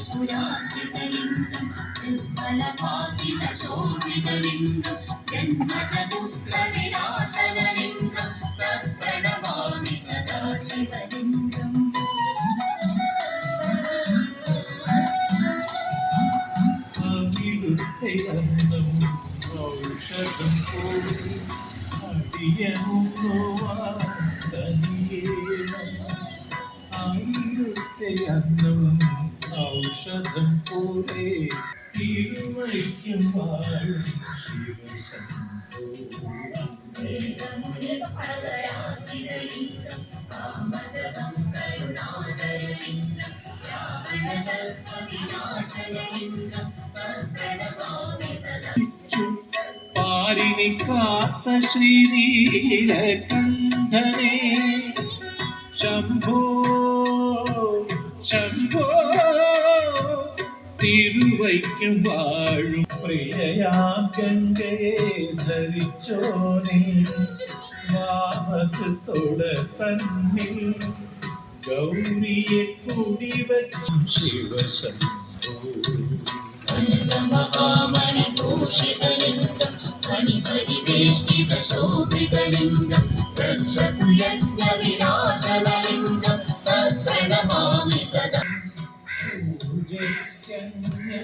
सुरार्जितलिङ्गं निर्मलभासितशोभितलिङ्गं जन्मजदुःखविनाशनलिङ्गं तत्प्रणमामि सदा शिवलिङ्गम् അവിടുത്തെ അന്നം ഔഷധം പോലും അടിയനുവാനിയേണം അവിടുത്തെ അന്നം ഔഷധം പോലെ ഇരുവയ്ക്കും വാഴും ശിവശംഭോ പാരിനി കാത്ത ശ്രീനീലകണ്ഠനെ ശംഭോ ശംഭോ തിരുവയ്ക്കും വാഴും പ്രിയയാം ഗംഗയെ ധരിച്ചോനെ വാമകത്തോട് തന്നിൽ ഗൗരിയെ കുടിവച്ചും ശിവശംഭോ मणिभूषितलिङ्गं मणिपरिवेष्टितशोभितलिङ्गं दक्षसुयज्ञविनाशनलिङ्गं तत्प्रणमामि सदा പൂജയ്ക്കങ്ങ്